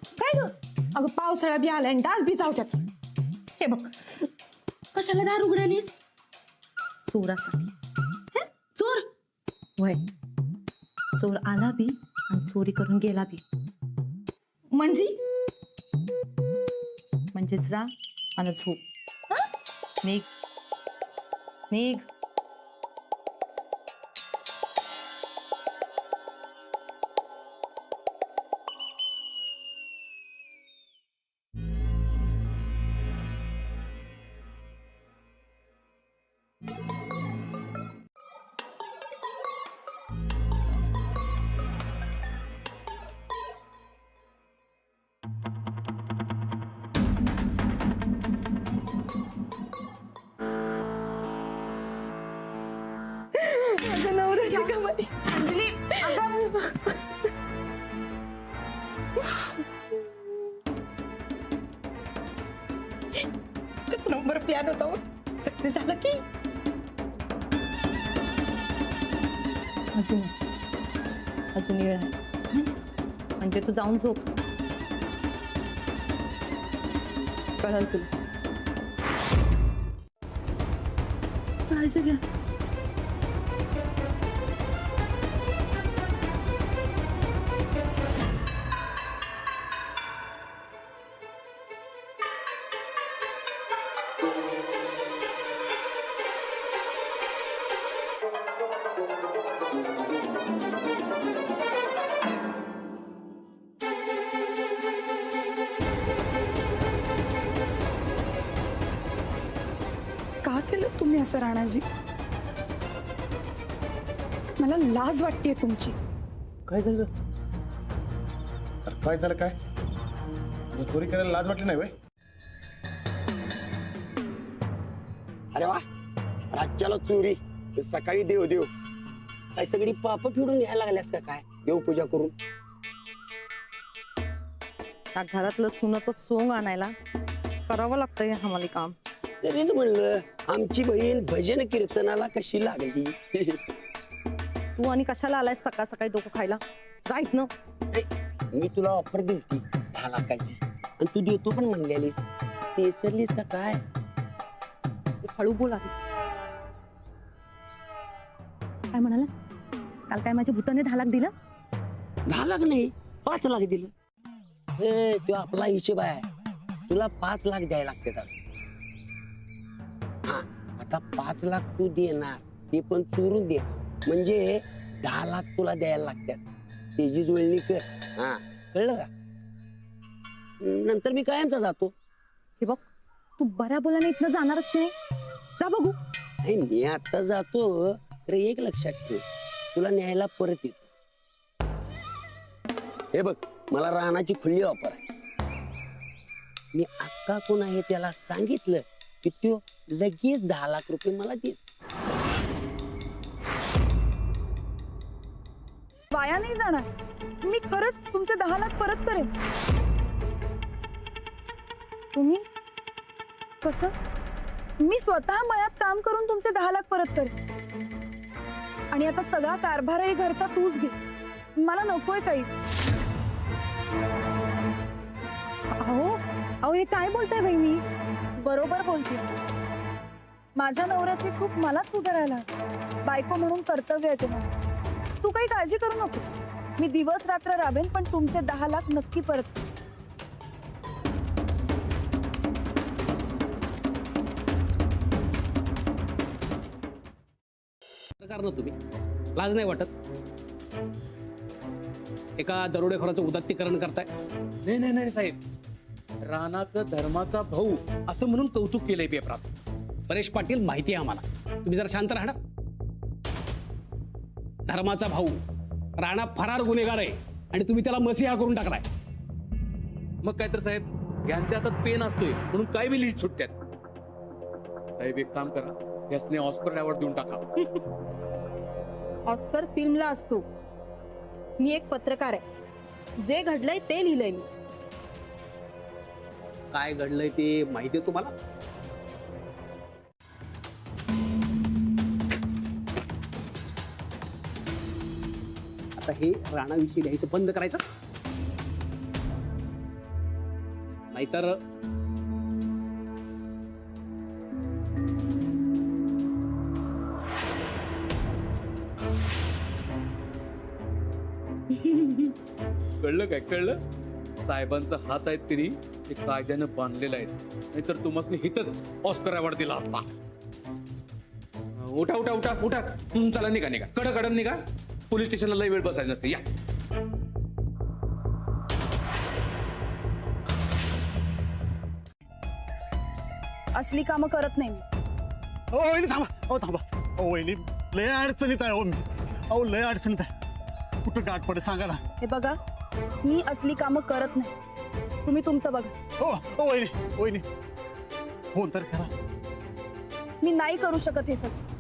काय ग? अगं पावसाळा बी आला आणि डास बी चावतात. हे बघ, कशाला दार उघडालीस? चोरासाठी. हे? चोर? वय, चोर आला बी आणि चोरी करून गेला बी. म्हणजे जा आणि झोप. निघ निघ. नवऱ्याची कमाई. अंजली, नंबर प्लॅन होता, सक्सेस झाला की. अजून वेळ आहे. म्हणजे तू जाऊन झोप. कळलं तुला. काळजी घ्या. का केलं तुम्ही असं राणाजी? मला लाज वाटतेय तुमची. काय झालं? काय झालं? काय चोरी करायला लाज वाटली नाही? अरे वा, राज्याला चोरी, सकाळी देव देव. काय सगळी पाप फिडून घ्यायला लागल्यास का काय देवपूजा करून? त्या घरातलं सुनाचं सोंग आणायला करावं लागतंय आम्हाला काम. तरीच म्हणलं आमची बहीण भजन कीर्तनाला कशी लागली. तू आणि कशाला आलायस सकाळ सकाळी डोकं खायला? जाईत ना. मी तुला ऑफर दिली 10 लाखाची आणि तू देतो पण म्हणलेलीस. ते विसरलीस का काय? हळू बोला. काय म्हणालास? काल काय माझ्या भूताने 10 लाख दिलं? 10 लाख नाही, 5 लाख दिलं. हे तो आपला हिशोब आहे. तुला 5 लाख द्यायला लागते. हा, आता 5 लाख तू देणार, ते पण चोरून दे. म्हणजे 10 लाख तुला द्यायला लागतात. त्याची जुळणी कर. हा, कळलं का? नंतर मी कायमचा जातो. हे बघ, तू बऱ्या बोलाने इथनं जाणारच नाही. जा बघू. नाही, मी आता जातो. तर एक लक्षात ठेव, तुला न्यायला परत येतो. हे बघ, मला रानाची खुली ऑफर आहे. मी अक्का कोण आहे त्याला सांगितलं की तो लगेच 10 लाख रुपये मला देत. वाया नाही जाणार. मी खरंच तुमचे 10 लाख परत करेन. तुम्ही कसं? मी स्वतः मळ्यात काम करून तुमचे 10 लाख परत करेन. आणि आता सगळा कारभारही घरचा तूच घे. मला नकोय काही. अहो हे काय बोलताय बहिणी? बरोबर बोलते. माझ्या नवऱ्याची चूक मलाच सुधारायला. बायको म्हणून कर्तव्य आहे ते माझं. तू काही काळजी करू नको. मी दिवस रात्र राबेन, पण तुमचे 10 लाख नक्की परत. ना तुम्ही लाज नाही वाटत? एका दरोडेखोराचं उदात्तीकरण करताय. नाही नाही नाही साहेब, राणाचं धर्माचा भाऊ असं म्हणून कौतुक केलंय पेपरात. परेश पाटील, माहिती आहे आम्हाला. तुम्ही जरा शांत राहणार. धर्माचा भाऊ राणा फरार गुन्हेगार आहे आणि तुम्ही त्याला मसीहा करून टाकलाय. मग काय तर साहेब, यांच्या हातात पेन असतोय म्हणून काय बी लिहित सुटत्यात. साहेब एक काम करा, यासने ऑस्कर अवॉर्ड देऊन टाका. ऑस्कर फिल्मला असतो. मी एक पत्रकार आहे. जे घडलंय ते लिहिलंय मी. काय घडलंय ते माहिती आहे तुम्हाला? आता हे राणाविषयी लिहायचं बंद करायचं. नाहीतर कळलं काय कळलं? साहेबांचा हात आहेत की नाही ते कायद्यानं बांधलेलं आहेत, नाहीतर तुम्हाला हितच ऑस्कर अवॉर्ड दिला असता. उठा उठा उठा उठा. चला निघा निघा, कडकडन निघा. पोलीस स्टेशनला लई वेळ बसायला नसते. या. असली कामं करत नाही मी. ओ वहिनी थांबा, ओ थांबा. ओ वहिनी लय अडचणीत आहे. हो मी अहो लय अडचणीत आहे. कुठं गाठ पडे सांगा ना. हे बघा, मी असली कामं करत नाही. तुम्ही तुमचं बघा. ओ वहिनी वहिनी फोन तर करा. मी नाही करू शकत हे सगळं.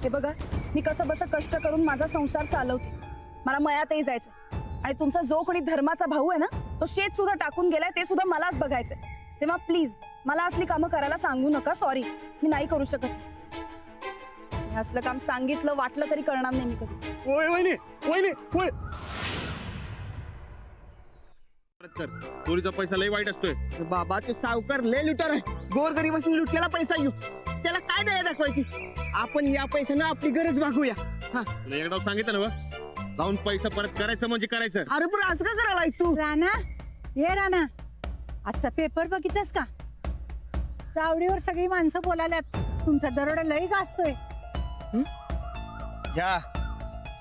हे बघा, मी कसं बसं कष्ट करून माझा संसार चालवते. मला मयातही जायचं आणि तुमचा जो कोणी धर्माचा भाऊ आहे ना, तो शेत सुद्धा टाकून गेलाय, ते सुद्धा मलाच बघायचंय. तेव्हा प्लीज मला असली कामं करायला सांगू नका. सॉरी, मी नाही करू शकत. हे असलं काम सांगितलं वाटलं तरी करणार नाही मी कधी. ओय वहिनी वहिनी ओय. चोरीचा पैसा लय वाईट असतोय. बाबा ते सावकार लय लुटार आहे. गोरगरीबासून लुटलेला पैसा येऊ, त्याला काय दया दाखवायची. आपण या पैशानं आपली गरज भागूया. हा, तुला एकदा सांगितलं ना बा, जाऊन पैसा परत करायचं म्हणजे करायचं. अरे पण असं का करायला तू? राणा, ये राणा, आजचा पेपर बघितलास का? चावडीवर सगळी माणसं बोलाल्यात, तुमचा दरोडा लई गाजतोय. घ्या,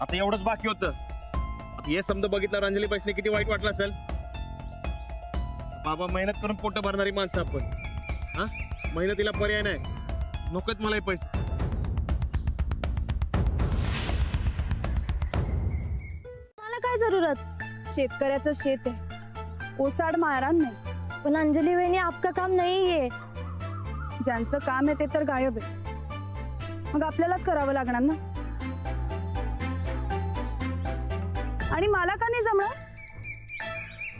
आता एवढंच बाकी होतं. आता हे समजा बघितलं अंजली पैसे किती वाईट वाटलं असेल. बाबा मेहनत करून पोट भरणारी माणसं आपण. हा, मेहनतीला पर्याय नाही. नकोच मला हे पैसे. मला काय जरूरत? शेतकऱ्याचं शेत आहे, ओसाड मारान नाही. पण अंजली वहिनी, आपका काम नहीं है. ज्यांचं काम आहे ते तर गायब आहे. मग आपल्यालाच करावं लागणार ना. आणि मला का नाही जमणार?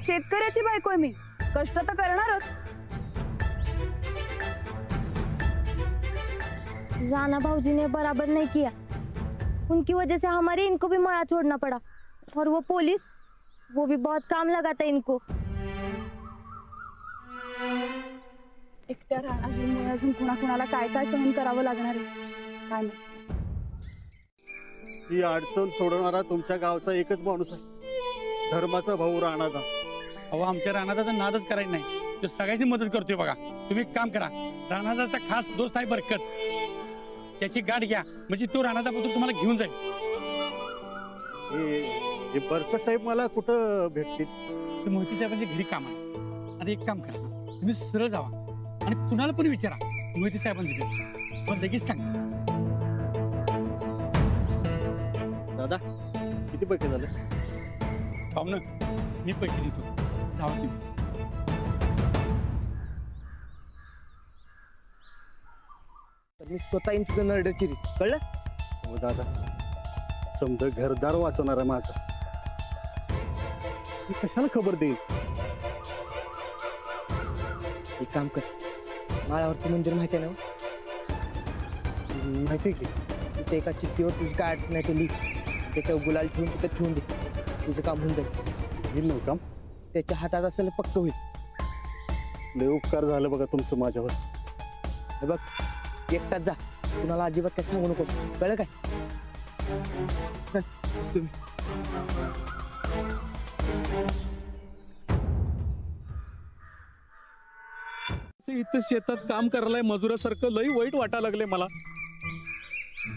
शेतकऱ्याची बायको आहे मी, कष्ट तर करणारच. राणा भाऊजी ने बराबर नहीं किया. उनकी वजह से हमारे इनको भी मरा छोड़ना पड़ा. और वो पुलिस, वो भी बहुत काम लगाता है इनको. एकट्या राणाजींमुळे अजून कुणाकुणाला काय काय सहन करावं लागणार आहे काय नाही. ही अडचण सोडवणारा तुमच्या गावचा एकच माणूस आहे, धर्माचा भाऊ राणादा. अहो, आमच्या राणादाचा नादच करायचा नाही. तो सगळ्यांनी मदत करतोय बघा. तुम्ही एक काम करा, राणादाचा खास दोस्त आहे बरकत, त्याची गाठ घ्या, म्हणजे तो राणादा पत्र तुम्हाला घेऊन जाईल. हे बरकत साहेब मला कुठं भेटतील? ते मोहिते साहेबांच्या घरी काम आहे. आता एक काम करा, तुम्ही सरळ जावा आणि कुणाला पण विचारा मोहिते साहेबांचं घर, पण लगेच सांगा. दादा किती पैसे झाले? पाहुणं, मी पैसे देतो, जावा तुम्ही. तर मी स्वतः येईन तुझं नरड चिरी, कळलं? हो दादा, समजा घरदार वाचवणार आहे माझा. मी कशाला खबर देईन? एक काम कर, माळावरचं मंदिर माहिती आहे ना? माहिती की तिथे एका चिठ्ठीवर तुझी काय अडचण आहे ते लिह. त्याच्यावर गुलाल ठेवून तिथे ठेवून दे. तुझं काम होऊन जाईल. येईल नव काम. त्याच्या हातात असेल पक्क होईल. लय उपकार झालं बघा तुमचं माझ्यावर. हे बघ, एकटाच जा, कुणाला अजिबात काय सांगू नको, कळलं काय? चल, तुम्ही इथं शेतात काम करायला मजुरासारखं लई वाईट वाटायला लागले मला.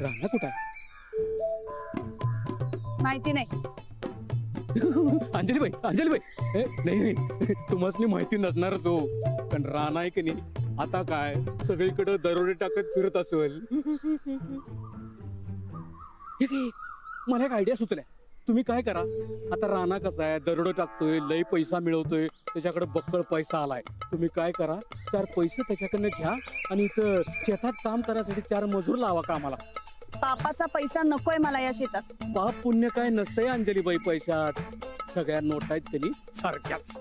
राणा कुठं आहे? माहिती नाही. अंजलीबाई, अंजलीबाई, नाही तुम्हाला माहिती नसणारच हो. पण राणा आहे की नाही, आता काय सगळीकडे दरोडे टाकत फिरत असेल. मला एक आयडिया सुचलाय. तुम्ही काय करा, आता राणा कसा आहे, दरोडे टाकतोय, लई पैसा मिळवतोय, त्याच्याकडे बक्कळ पैसा आलाय. तुम्ही काय करा, 4 पैसे त्याच्याकडनं घ्या आणि इथं शेतात काम करायसाठी 4 मजूर लावा कामाला. पापाचा पैसा नकोय मला या शेतात. पाप पुण्य काय नसतंय अंजलीबाई पैशात. सगळ्या नोट आहेत त्यांनी सारख्याच.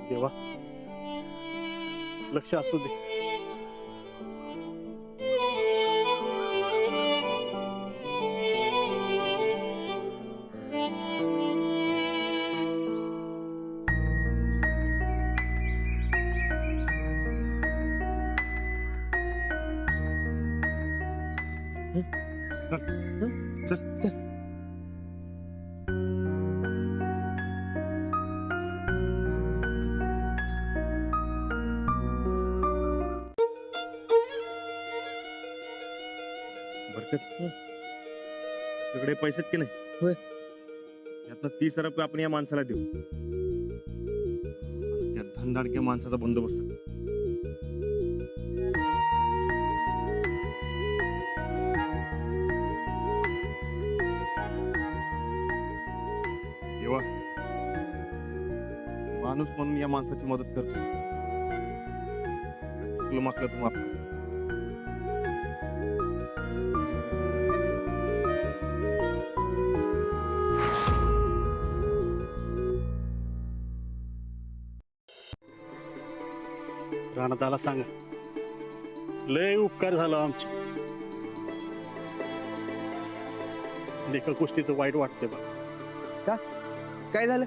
देवा लक्ष असू दे. बरकत तुझ्याकडे पैसेच की नाही होय. यातनं 30 रुपये आपण या माणसाला देऊ. त्या धनदाडक्या माणसाचा बंदोबस्त कर. देवा, माणूस म्हणून या माणसाची मदत करतो. चुकलं मागलं तर माफ कर. राणादाला सांगा लय उपकार झाला आमचे. एका गोष्टीचं वाईट वाटते बा. काय झालं?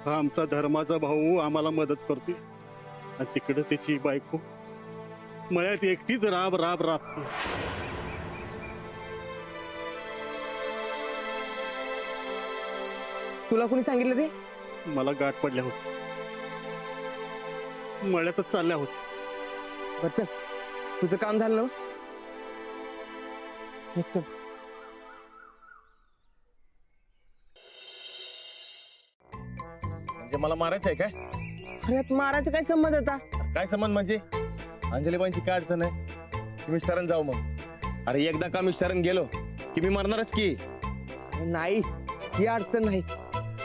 हा आमचा धर्माचा भाऊ आम्हाला मदत करतोय आणि तिकडे त्याची बायको मळ्यात एकटीच राब राब राबते. तुला कोणी सांगितलं रे? मला गाठ पडल्या होत्या, मळ्यातच चालल्या होत्या. बर चल, तुझं काम झालं ना? निघतो. म्हणजे मला मारायचं आहे काय? अरे यात मारायचं काय संबंध होता? काय संबंध म्हणजे? अंजलीबाईंची काय अडचण आहे? मी शरण जाऊ मग. अरे एकदा का मी शरण गेलो की मी मरणारच की. अरे नाही, ही अडचण नाही,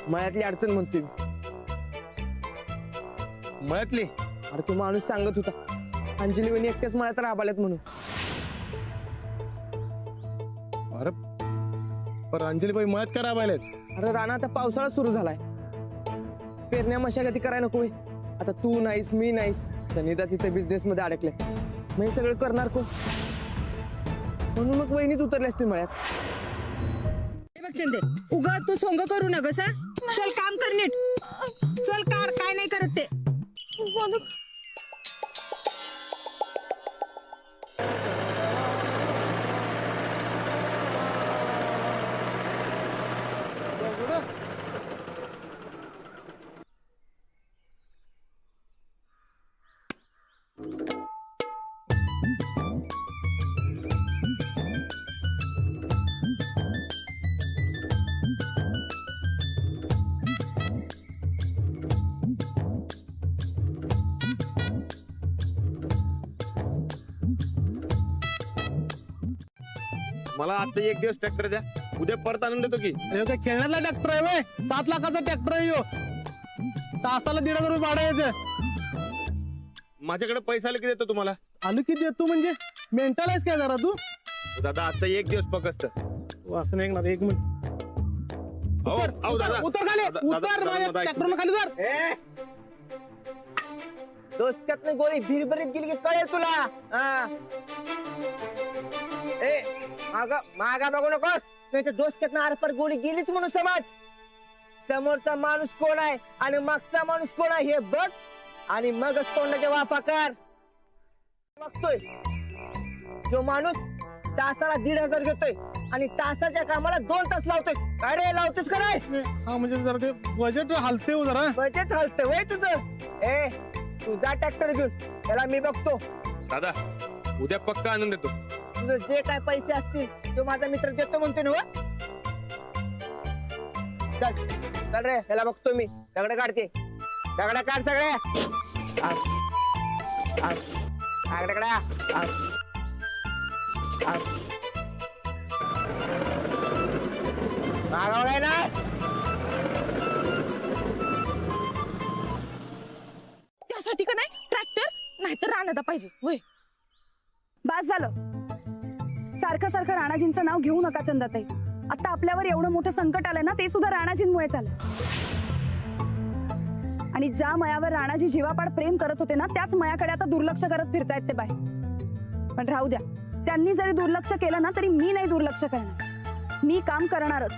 मळ्यातली अडचण म्हणतोय मी. मळ्यातली? अरे तो माणूस सांगत होता अंजली वहिनी एकट्याच मळ्यात राबाल्यात म्हणून. अरे पण अंजलीबाई मळ्यात का राबायलेत? अरे राणा, आता पावसाळा सुरू झालाय, पेरण्या मशागती करायला नको होय. आता तू नाहीस, मी नाहीस, सनिता तिथे बिझनेस मध्ये अडकले, मग हे सगळं करणार कोण? म्हणून मग वहिनीच उतरली असते मळ्यात. चंदे उगा तू सोंग करू नका सा. चल काम कर नीट. चल काढ, काय नाही करत ते. मला आजचा एक दिवस ट्रॅक्टर द्या, उद्या परत आणून देतो की. काय खेळण्यातला ट्रॅक्टर आहे वय? 7 लाखाचा ट्रॅक्टर आहे ह्यो. तासाला 1,500 रुपये भाडं यायचं. माझ्याकडे पैसा आले की देतो तुम्हाला. आलं की देतो म्हणजे? मेंटल आहेस काय जरा तू? दादा आजचा एक दिवस फक्त. असं नाही ऐकणार. 1 मिनिट. उतर खाली, उतर माझ्या ट्रॅक्टरला खाली उतर. डोसक्यातनं गोळी भिरभरीत गेली की कळेल तुला. हा. ए मागा बघू नकोस. त्याच्या डोसक्यातनं आरपार गोळी गेलीच म्हणून समज. समोरचा माणूस कोण आहे आणि मागचा माणूस कोण आहे हे बघ, आणि मगच तोंडाच्या वाफा कर. बघतोय जो माणूस तासाला 1,500 घेतोय आणि तासाच्या कामाला 2 तास लावतोय. अरे लावतोस का नाही? हा म्हणजे जरा ते बजेट हलते हो जरा. बजेट हलतंय वय तुझं. ए तुझा ट्रॅक्टर घेऊन त्याला मी बघतो. दादा उद्या पक्का आणून देतो. तुझं जे काय पैसे असतील तो माझा मित्र देतो म्हणतो ना. चल चल रे, त्याला बघतो मी. दगड काढते, दगड काढ सगळे. मागवलाय ना. त्यासाठी का नाही ट्रॅक्टर, नाहीतर राहण्यात पाहिजे वय. बास झालं. सारखं सारखं राणाजींचं नाव घेऊ नका चंदाताई. आता आपल्यावर एवढं मोठं संकट आलंय ना, ते सुद्धा राणाजींमुळे झालं. आणि ज्या मयावर राणाजी जीवापाड प्रेम करत होते ना, त्याच मयाकडे आता दुर्लक्ष करत फिरतायत ते बाय. पण राहू द्या, त्यांनी जरी दुर्लक्ष केलं ना, तरी मी नाही दुर्लक्ष करणार. मी काम करणारच.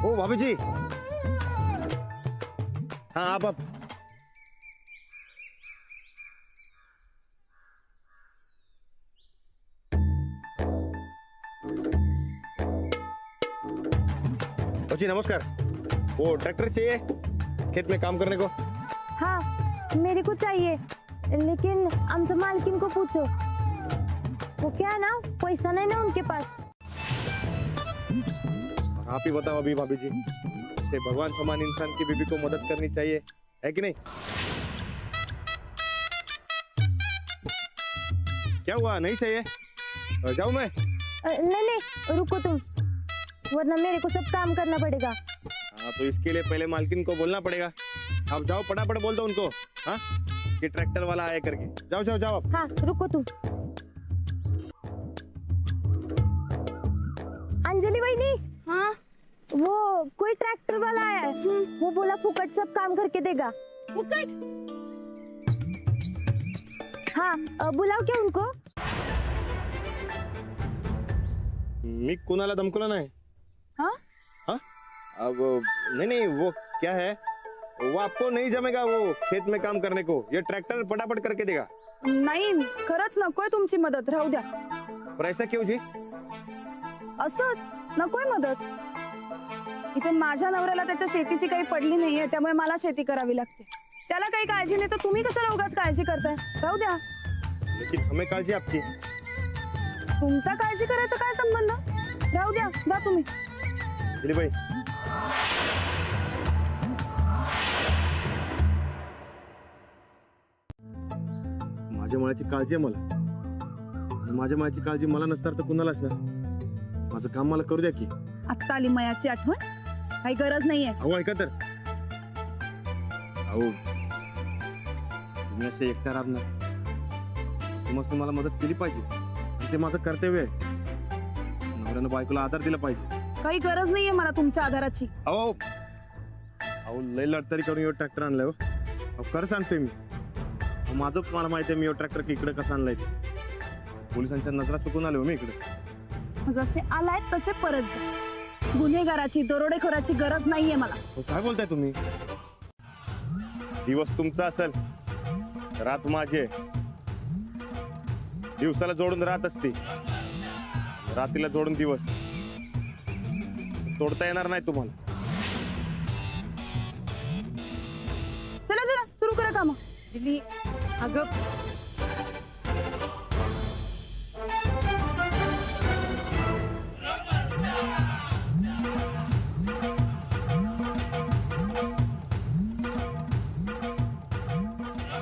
ओ भाभी जी, हाँ आप जी नमस्कार। वो ट्रैक्टर चाहिए खेत में काम करने को? हाँ मेरे को चाहिए, लेकिन आमच्या मालकीन को पूछो, वो क्या है ना, पैसा नहीं ना उनके पास। आप ही बताओ अभी भाभी जी, से भगवान समान इंसान की बीबी को मदद करनी चाहिए, है कि नहीं? क्या हुआ, नहीं चाहिए? जाऊं मैं? नहीं नहीं रुको तुम, वरना मेरे को सब काम करना पड़ेगा। हाँ तो इसके लिए पहले मालकिन को बोलना पड़ेगा। आप जाओ, फटाफट बोल दो उनको, हाँ कि ट्रैक्टर वाला आया करके। जाओ जाओ जाओ आप। हाँ रुको तुम। अंजलि वहीनी, हाँ वो कोई ट्रैक्टर वाला आया है, वो बोला फुकट सब काम करके देगा। फुकट? हाँ बुलाओ क्या उनको? मी कुणाला धमकवलं नाही। हाँ हाँ अब नहीं नहीं, वो क्या है, वो आपको नहीं जमेगा वो खेत में काम करने को, ये ट्रैक्टर फटाफट करके देगा। नाही, खरंच नकोय तुमची मदत, राहू द्या। पर ऐसा क्यों जी? असंच नकोय मदत। इथे माझ्या नवऱ्याला त्याच्या शेतीची काही पडली नाहीये, त्यामुळे मला शेती करावी लागते। त्याला काही काळजी नाही तर तुम्ही कशाला उगाच काळजी करताय? राहू द्या। लेकिन हमें काळजी आपकी। तुमचा काळजी करायचा काय संबंध? राहू द्या, जा तुम्ही। दिलीप भाई, माझ्या मुलाची काळजी आहे मला, आणि माझ्या मुलाची काळजी मला नसणार तर कुणालाच ना। माझं काम मला करू द्या की। आत्ता आली मयाची आठवण, काही गरज नाहीये। अहो ऐका तर, अहो तुम्ही असे एकटा राहणार, तुम्हाला मला मदत केली पाहिजे, ते माझं कर्तव्य आहे। नवऱ्यानं बायकोला आधार दिला पाहिजे। काही गरज नाहीये मला तुमच्या आधाराची। अहो अहो लय लढतरी करून यो ट्रॅक्टर आणलाय हो। अहो खरं सांगतोय मी, माझं मला माहिती आहे मी यो ट्रॅक्टर इकडे कसं आणलाय ते। पोलिसांच्या नजरा चुकून आलो मी इकडे। जसे आलाय तसे परत जा। गुन्हेगाराची, दरोडेखोराची गरज नाहीये मला। अहो, काय बोलताय तुम्ही? दिवस तुमचा असेल, रात माझी आहे। दिवसाला जोडून रात असते, रात्रीला जोडून दिवस। तोडता येणार नाही तुम्हाला। चला चला सुरू करा काम। अगं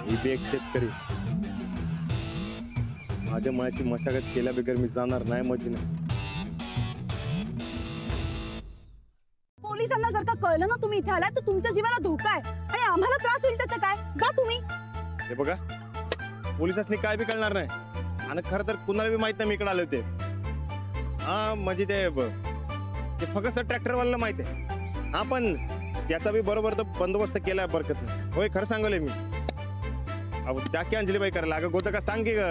मी बी एक शेतकरी, माझ्या मळ्याची मशागत केल्या बगैर मी जाणार नाही म्हणजे नाही। पोलिसांना जर का कळलं ना तुम्ही इथे आलात तर तुमच्या जीवाला धोका आहे आणि आम्हाला त्रास होईल त्याचं काय? जा तुम्ही। हे बघा, पोलिसांनी काय बी कळणार नाही, आणि खरं तर कुणाला बी माहित नाही मी इकडे आले होते। हा म्हणजे ते फक्त ट्रॅक्टरवाल्याला माहित आहे। हा पण त्याचा बी बरोबर तर बंदोबस्त केलाय बरकत नाही। होय खरं सांगले मी। अहो त्या की अंजलीबाई करायला अगं गोत का सांग की ग?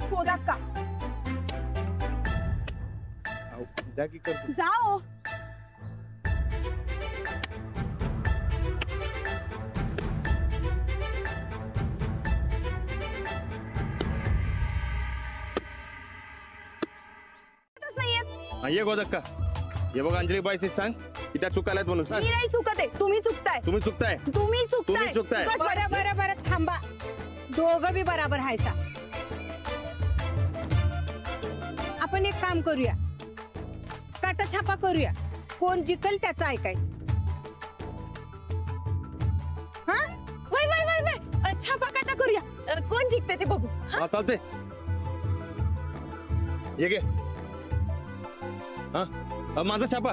शोधा का? अहो, द्या की करतो। जाओ। हा ये गोदक्का, हे बघ अंजलीबाईशी सांग की त्या चुकाल्यात म्हणून सांग। मी नाही चुकत आहे, तुम्ही चुकताय। तुम्ही चुकताय, तुम्ही तुम्ही चुकताय। बस बरं बरं बरं थांबा, दोघं बी बराबर हायसा। आपण एक काम करूया, काटाछापा करूया, कोण जिंकल त्याचं ऐकायचं। हा वय वय वय वय छापा काटा करूया, कोण जिंकते ते बघू। हा चालते, ये गे। हा माझा छापा।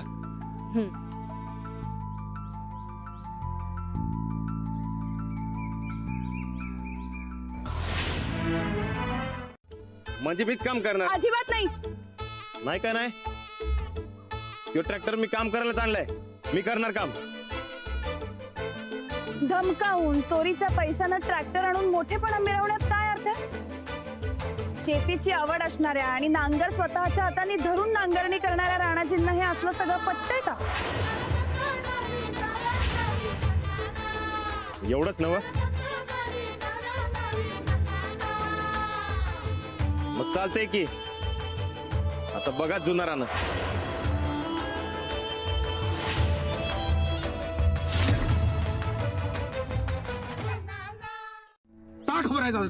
म्हणजे मीच काम करणार? अजिबात नाही। नाही काय नाही, यो ट्रॅक्टर मी काम करायला आणलाय, मी करणार काम। धमकावून चोरीच्या पैशानं ट्रॅक्टर आणून मोठेपणा मिळवण्यात काय अर्थ आहे? शेतीची आवड असणाऱ्या आणि नांगर स्वतःच्या हाताने धरून नांगरणी करणाऱ्या राणाजींना हे असलं सगळं पटतंय का? एवढंच नव, मग चालतंय की आता बघा जुना राणा.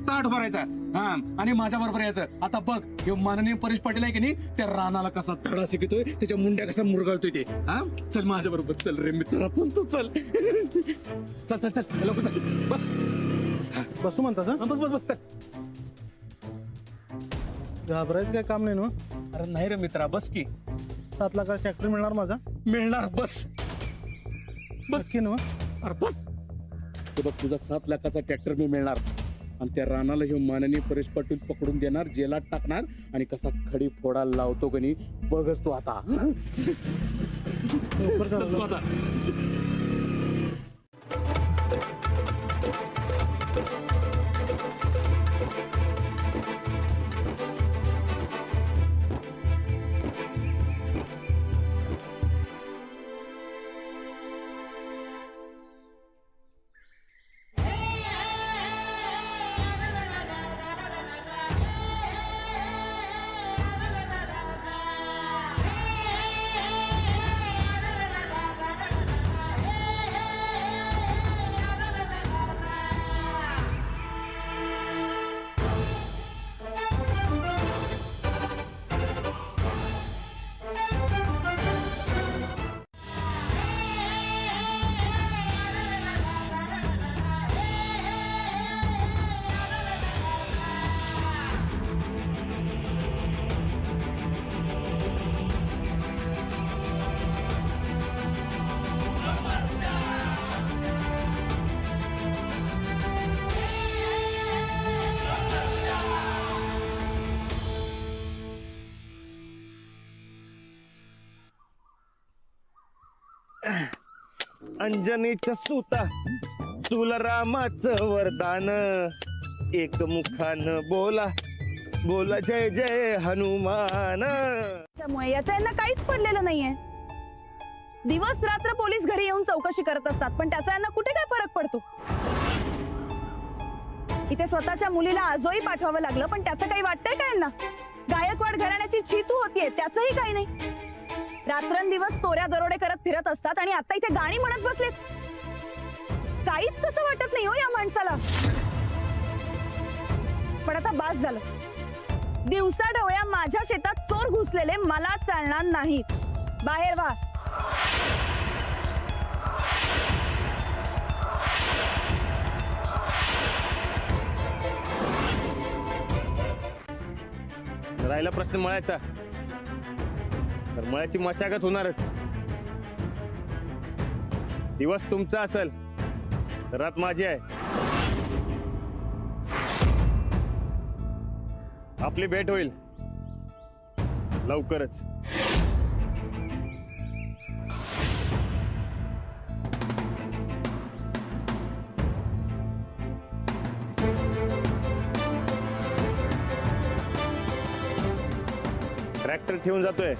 ताट भरायचा हा, आणि माझ्या बरोबर यायचं. आता बघ हे माननीय परेश पाटील आहे की नाही, त्या रानाला कसा धडा शिकतोय, त्याच्या मुंड्या कसा मुरगळतोय ते. हा चल माझ्या बरोबर, चल रे मित्रा, चल तू चल. चल चल चल लवकर चल. बस बसू म्हणतास हा? बस बस बस चल. घाबरायचं काय काम नाही ना. अरे नाही रे मित्रा, बस की. 7 लाखाचा ट्रॅक्टर मिळणार माझा? मिळणार, बस बस नक्की ना. अरे बस. ते बघ तुझा 7 लाखाचा ट्रॅक्टर मी मिळणार, आणि त्या रानाला हे माननीय परेश पाटील पकडून देणार, जेलात टाकणार, आणि कसा खडी फोडायला लावतो का नाही बघच तू आता. चल तू आता. अंजनीच्या सुता तुला रामाचं वरदान, एक मुखानं बोला बोला जय जय हनुमान. त्यामुळे याचं यांना काहीच पडलेलं नाहीये. दिवस रात्र पोलीस घरी येऊन चौकशी करत असतात, पण त्याचा यांना कुठे काय फरक पडतो? इथे स्वतःच्या मुलीला आजोही पाठवावं लागलं, पण त्याचं काही वाटतंय का यांना? गायकवाड घराण्याची चीतू होतीये, त्याचंही काही नाही. रात्रंदिवस चोऱ्या दरोडे करत फिरत असतात, आणि आता इथे गाणी म्हणत बसलेत. काहीच कसं वाटत नाही हो या माणसाला. पण आता बास झालं. दिवसा ढवळ्या माझ्या शेतात चोर घुसलेले मला चालणार नाहीत. बाहेर वा. राहिला प्रश्न मळ्याचा, तर मळ्याची मशागत होणारच. दिवस तुमचा असेल तर रात माझी आहे. आपली भेट होईल लवकरच. ट्रॅक्टर ठेवून जातोय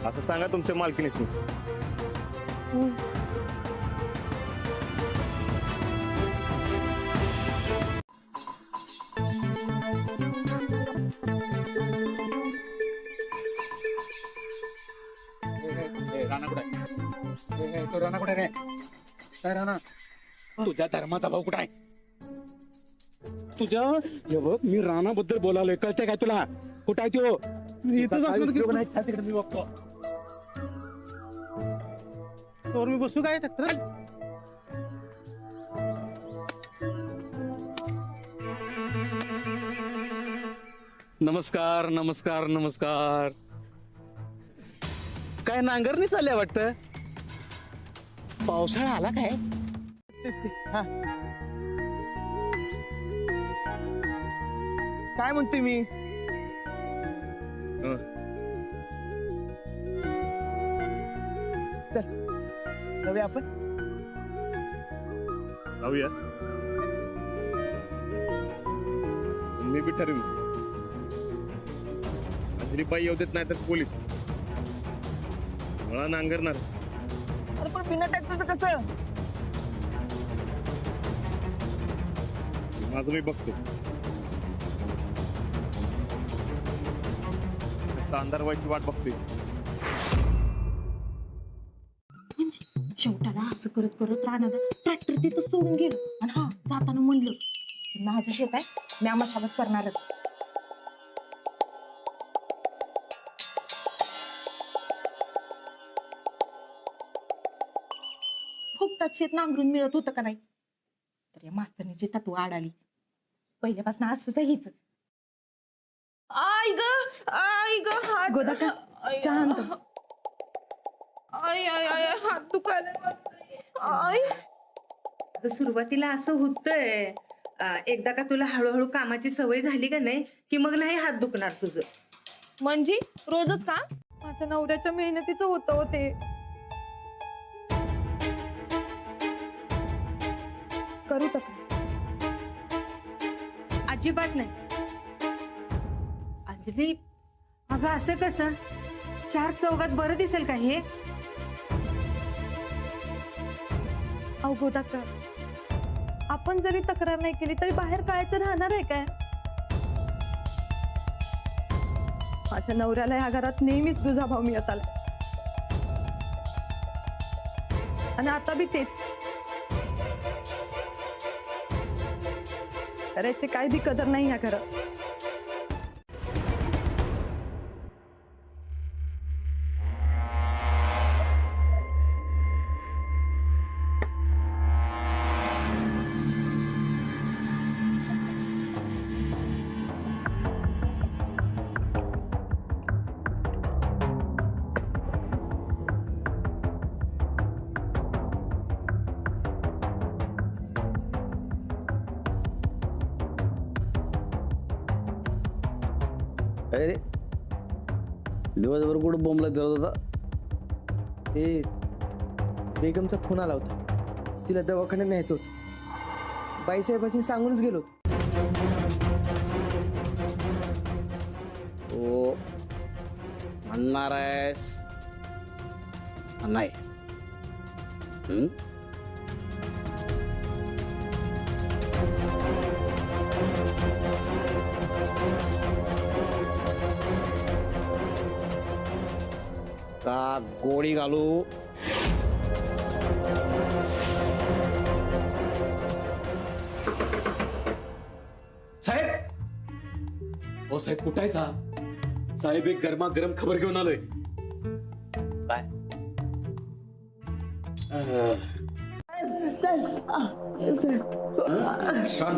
असं सांगा तुमच्या मालकीनीस. राणा कुठे आहे? तो राणा कुठे रे? काय राणा? तुझ्या धर्माचा भाऊ कुठे आहे? तुझ्या हे बघ, मी राणाबद्दल बोलालोय, कळतंय काय तुला? कुठं आहे तो? इथंच असणार की- नाही, तिकडे मी बघतो. तर मी बसू काय ट्रॅक्टर? नमस्कार नमस्कार नमस्कार. काय नांगरणी चालल्या वाटतं? पावसाळा आला काय? हा. काय म्हणतोय मी? चल जाऊया आपण. जाऊया. मी बी ठरवी अंजली बाई येऊ देत नाही तर पोलीस मला नांगरणार. अरे पण बिना ट्रॅक्टरचं कसं? माझं मी बघतो. नुसता अंधार व्हायची वाट बघतोय. शेवटाला असं करत करत राहणार ट्रॅक्टर तिथं सोडून गेलं आणि हा जाताना म्हणलं की माझं शेत आहे मी आम्हाशाबत करणारच. फुकटात शेत नांगरून मिळत होतं का नाही तर या मास्तरनीची तत्व आडाली. पहिल्यापासून असंच आहे हीच. आई ग हात गोदा का चहा आणतो. आय आय आय हात दुखायला. आय सुरुवातीला असं होतंय. एकदा का तुला हळूहळू कामाची सवय झाली का नाही की मग नाही हात दुखणार तुझं. म्हणजे रोजच का? माझ्या नवऱ्याच्या मेहनतीचं होतं होते. करू तक्रार. अजिबात नाही. अंजली अगं असं कसं? 4 चौघात बरं दिसेल का हे? अवघोदा का आपण जरी तक्रार नाही केली तरी बाहेर कायचं राहणार आहे काय? माझ्या नवऱ्याला या घरात नेहमीच दुजाभाव मिळत आला आणि आता बी तेच. करायचे काय बी कदर नाही या घरात. अरे दिवसभर कुठं बोंबला फिरत होता? ते बेगमचा फोन आला होता. तिला दवाखान्यात न्यायचं होतं. बाईसाहेबांनी सांगूनच गेलो. तो म्हणणार आहेस नाही? का गोळी घालू? साहेब हो साहेब कुठं आहे साहेब? एक गरमागरम खबर घेऊन आलोय. काय?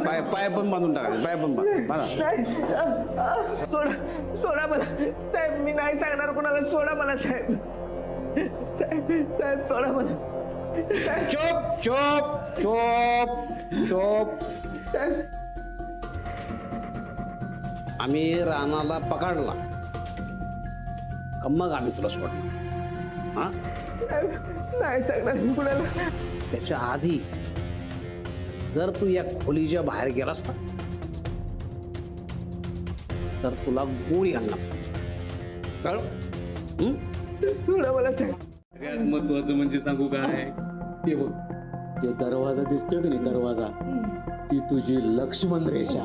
पाय पाय पण बांधून टाकायचे. पाय पण सोडा मला साहेब. मी नाही सांगणार कोणाला. सोडा मला साहेब. साहेब सोडा मला. चोप चोप चोप चोप. आम्ही रानाला पकडला का मग आम्ही तुला सोडणार. हा नाही सांगणार मी कुणाला. त्याच्या आधी जर तू या खोलीच्या बाहेर गेलास ना तर तुला गोळी घालणार. कळलं? सोडा मला साहेब. सगळ्यात महत्वाचं म्हणजे सांगू काय? ते बघ ते दरवाजा दिसतोय की नाही दरवाजा, ती तुझी लक्ष्मण रेषा.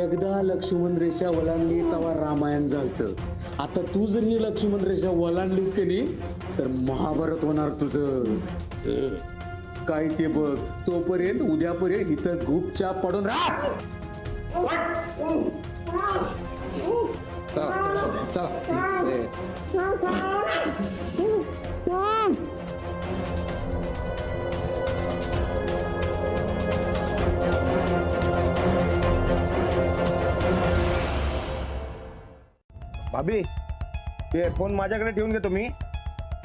एकदा लक्ष्मण रेषा ओलांडली तेव्हा रामायण झालतं. आता तू जर ही लक्ष्मण रेषा ओलांडलीस की नाही तर महाभारत होणार तुझं. काय ते बघ. तोपर्यंत उद्यापर्यंत इथं गुपचाप पडून राहा. चला चला. भाभी ते फोन माझ्याकडे ठेवून घेतो मी.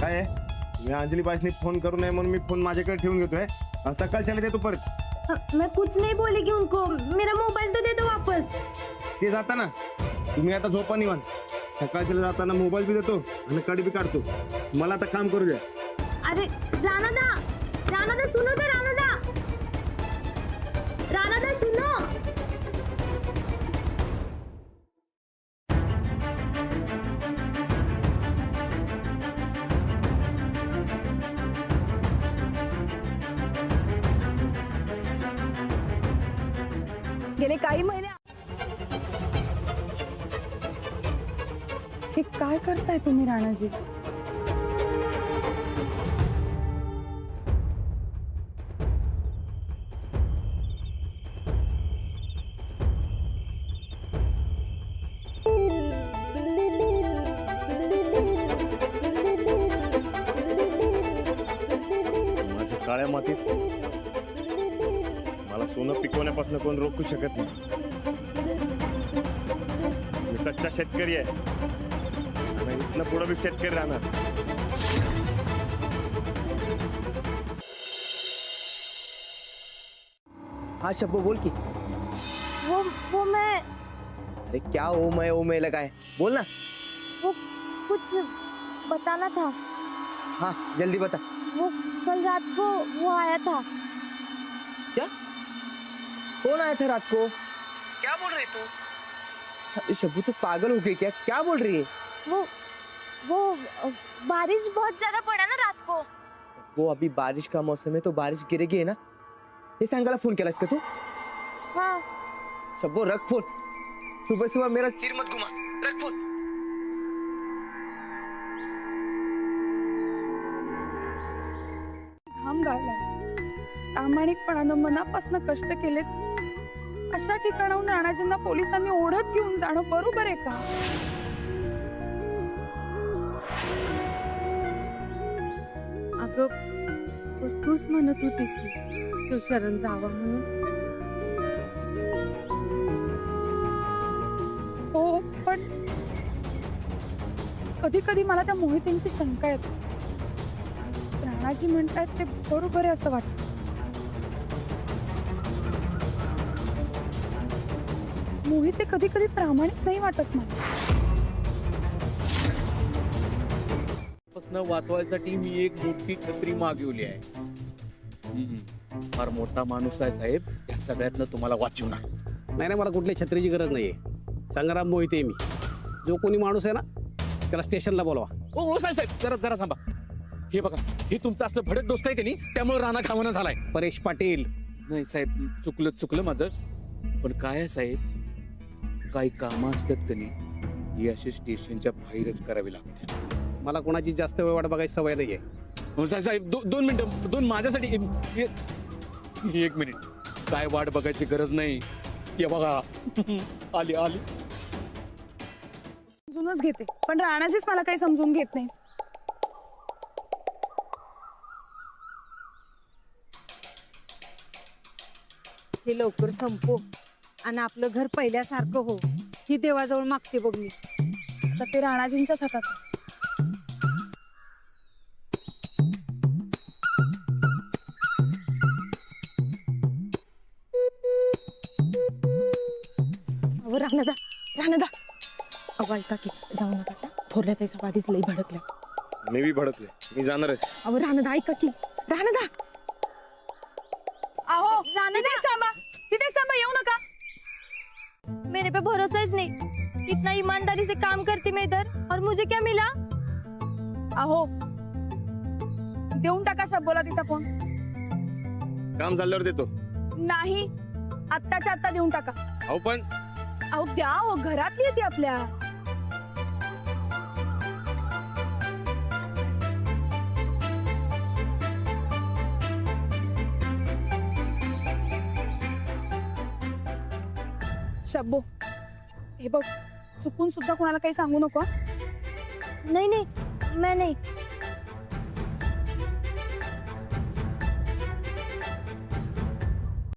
काय आहे? मी अंजली बाईसनी फोन करू नये म्हणून मी फोन माझ्याकडे ठेवून घेतोय. सकाळ चले देतो परत. मैं कुछ नहीं बोली कि उनको. मेरा मोबाइल तो दे दो वापस. ते जाताना तुम्ही आता झोपा निवांत. सकाळच्या जाताना मोबाईल बी देतो आणि कडी बी काढतो. मला आता काम करू द्या. अरे रानादा सुनो तो. रानादा सुनो. गेले काही महिने हे काय करताय तुम्ही राणाजी? माझ्या काळ्या मातीत मला सोनं पिकवण्यापासून कोण रोखू शकत नाही. मी सच्चा शेतकरी आहे आणि इथनं पुढे मी शेतकरी राहणार. हाँ शब्बू बोल की. वो मैं अरे क्या ओ मैं लगा है, बोल ना. वो कुछ बताना था. हाँ जल्दी बता. वो कल रात को वो आया था. क्या? कौन आया था रात को? क्या बोल रही तू? अरे शब्बू तू पागल हो गई क्या? क्या बोल रही है? वो बारिश बहुत ज्यादा पड़ा ना रात को. वो अभी बारिश का मौसम है तो बारिश गिरेगी है ना. हे सांगायला फोन केलास का तू? हाँ. शब्बू रख फोन. सुबह सुबह मेरा सिर मत घुमा. रख फोन. घाम गाळलाय, प्रामाणिकपणानं मनापासून कष्ट केलेत अशा ठिकाणाहून राणाजींना पोलिसांनी ओढत घेऊन जाणं बरोबर आहे का? अगं तूच म्हणत होतीस की तू शरण जावा म्हणून. हो पण कधी कधी मला त्या मोहितींची शंका येते. राणाजी म्हणतात ते बरोबर आहे असं वाटतं. मोहिते कधी कधी प्रामाणिक नाही वाटत मला. वाचवायसाठी मी एक मोठी छत्री मागवली आहे. फार मोठा माणूस आहे साहेब, या सगळ्यातनं तुम्हाला वाचवणार. नाही मला कुठल्या छत्रीची गरज नाहीये. संग्राम मोहिते मी. जो कोणी माणूस आहे ना त्याला स्टेशनला बोलवा. ओ साहेब साहेब जरा जरा थांबा. हे बघा, हे तुमचं असलं भडक डोसकं आहे की नाही, त्यामुळे राणा खावणं झालाय. परेश पाटील. नाही साहेब, चुकलं माझं. पण काय आहे साहेब, काही कामं असतात की नाही, ही अशी स्टेशनच्या बाहेरच करावी लागते. मला कोणाची जास्त वेळ वाट बघायची सवय नाहीये. साहेब 2 मिनिटं, 2 माझ्यासाठी. 1 मिनिट. काय वाट बघायची गरज नाही. ये बघा आली. समजूनच घेते पण राणाजीच मला काही समजून घेत नाही. हे लवकर संपो आणि आपलं घर पहिल्यासारखं हो ही देवाजवळ मागते बघ मी. तर ते राणाजींच्याच हातात आहे. अहो राणादा अहो ऐका की जाऊ नका सा. थोरल्या त्याचा आधीच लई भडकलाय. मी बी भडकले. मी जाणारच. अहो राणादा ऐका की. राणादा अहो तिथेच थांबा येऊ नका. मेरे पे भरोसा ही नहीं. इतना ईमानदारी से काम करती मैं इधर और मुझे क्या मिला. अहो देऊन टाका शब्बोला तिचा फोन. काम झाल्यावर देतो. नाही आत्ताच्या आत्ता देऊन टाका. अहो पण अहो द्या हो, घरातली येते आपल्या. शब्बो हे बघ, चुकून सुद्धा कोणाला काही सांगू नको. नहीं मैं नहीं.